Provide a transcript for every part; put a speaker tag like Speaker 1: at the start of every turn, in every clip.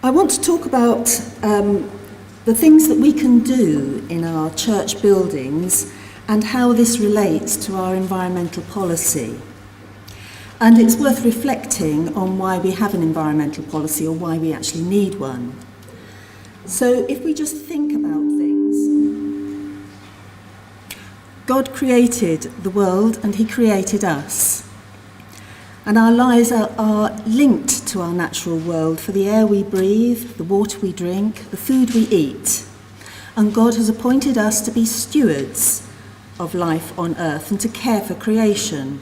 Speaker 1: I want to talk about the things that we can do in our church buildings and how this relates to our environmental policy. And it's worth reflecting on why we have an environmental policy or why we actually need one. So if we just think about things, God created the world and he created us. And our lives are linked to our natural world for the air we breathe, the water we drink, the food we eat. And God has appointed us to be stewards of life on earth and to care for creation.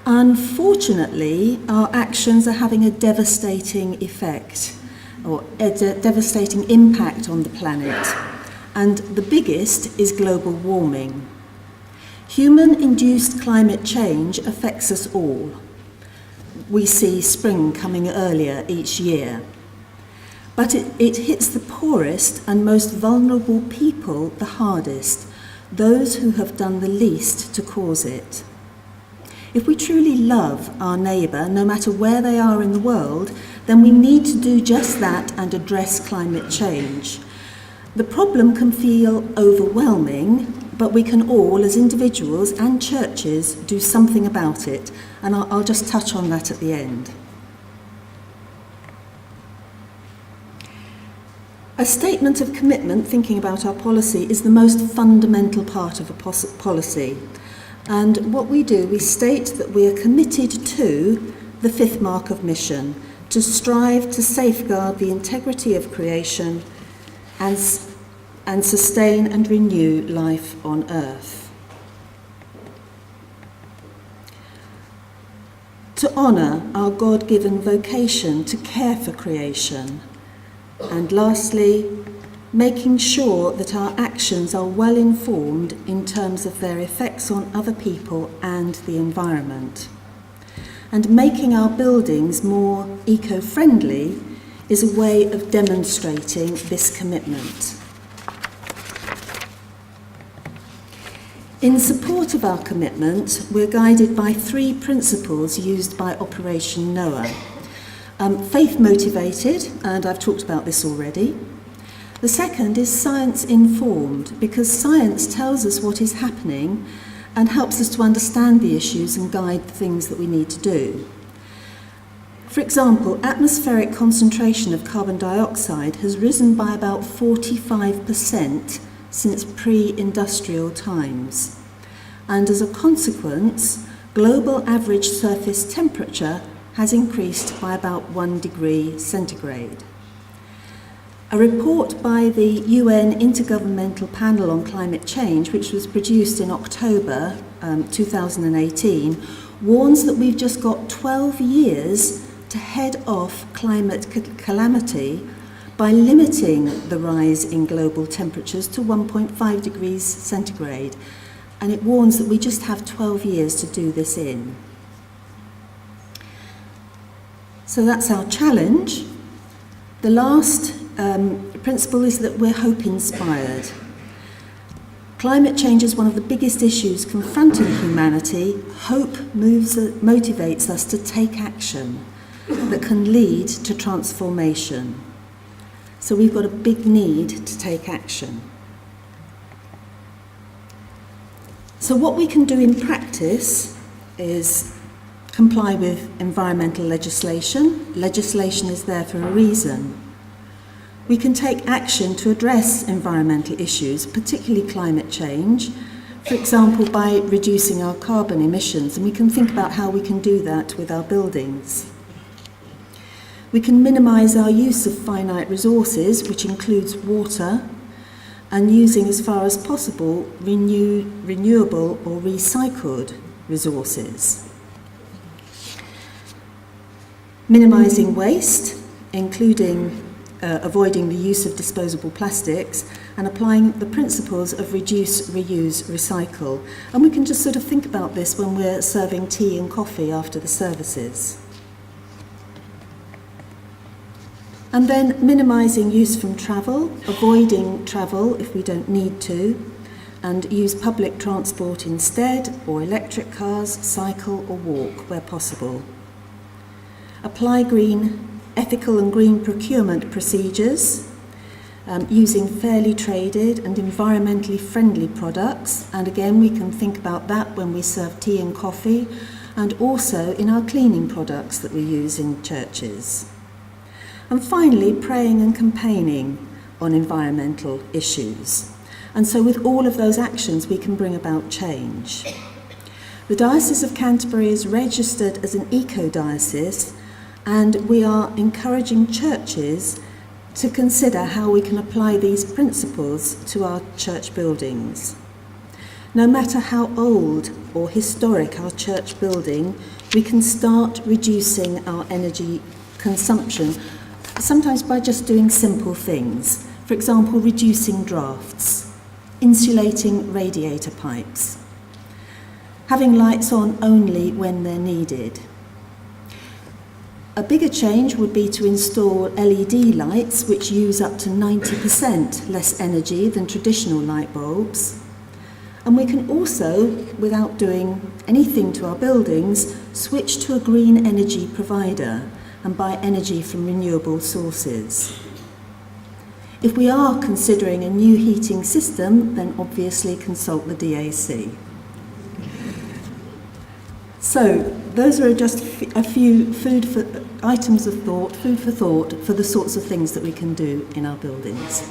Speaker 1: Unfortunately, our actions are having a devastating effect or a devastating impact on the planet. And the biggest is global warming. Human-induced climate change affects us all. We see spring coming earlier each year. But it hits the poorest and most vulnerable people the hardest, those who have done the least to cause it. If we truly love our neighbour, no matter where they are in the world, then we need to do just that and address climate change. The problem can feel overwhelming, but we can all, as individuals and churches, do something about it. And I'll just touch on that at the end. A statement of commitment, thinking about our policy, is the most fundamental part of a policy. And what we do, we state that we are committed to the fifth mark of mission, to strive to safeguard the integrity of creation and sustain and renew life on earth. To honour our God-given vocation to care for creation. And lastly, making sure that our actions are well informed in terms of their effects on other people and the environment. And making our buildings more eco-friendly is a way of demonstrating this commitment. In support of our commitment, we're guided by three principles used by Operation Noah. Faith motivated, and I've talked about this already. The second is science informed, because science tells us what is happening and helps us to understand the issues and guide the things that we need to do. For example, atmospheric concentration of carbon dioxide has risen by about 45% since pre-industrial times. And as a consequence, global average surface temperature has increased by about 1 degree centigrade. A report by the UN Intergovernmental Panel on Climate Change, which was produced in October 2018, warns that we've just got 12 years to head off climate calamity by limiting the rise in global temperatures to 1.5 degrees centigrade. And it warns that we just have 12 years to do this in. So that's our challenge. The last principle is that we're hope-inspired. Climate change is one of the biggest issues confronting humanity. Hope motivates us to take action that can lead to transformation. So we've got a big need to take action. So what we can do in practice is comply with environmental legislation. Legislation is there for a reason. We can take action to address environmental issues, particularly climate change, for example, by reducing our carbon emissions, and we can think about how we can do that with our buildings. We can minimise our use of finite resources, which includes water, and using as far as possible renewable or recycled resources. Minimising waste, including avoiding the use of disposable plastics, and applying the principles of reduce, reuse, recycle. And we can just sort of think about this when we're serving tea and coffee after the services. And then minimising use from travel, avoiding travel if we don't need to, and use public transport instead, or electric cars, cycle or walk where possible. Apply green ethical and green procurement procedures, using fairly traded and environmentally friendly products, and again we can think about that when we serve tea and coffee, and also in our cleaning products that we use in churches. And finally, praying and campaigning on environmental issues. And so with all of those actions we can bring about change. The Diocese of Canterbury is registered as an eco-diocese, and we are encouraging churches to consider how we can apply these principles to our church buildings. No matter how old or historic our church building, we can start reducing our energy consumption, sometimes by just doing simple things. For example, reducing drafts, insulating radiator pipes, having lights on only when they're needed. A bigger change would be to install LED lights which use up to 90% less energy than traditional light bulbs. And we can also, without doing anything to our buildings, switch to a green energy provider and buy energy from renewable sources. If we are considering a new heating system, then obviously consult the DAC. So, those are just a few food for thought for the sorts of things that we can do in our buildings.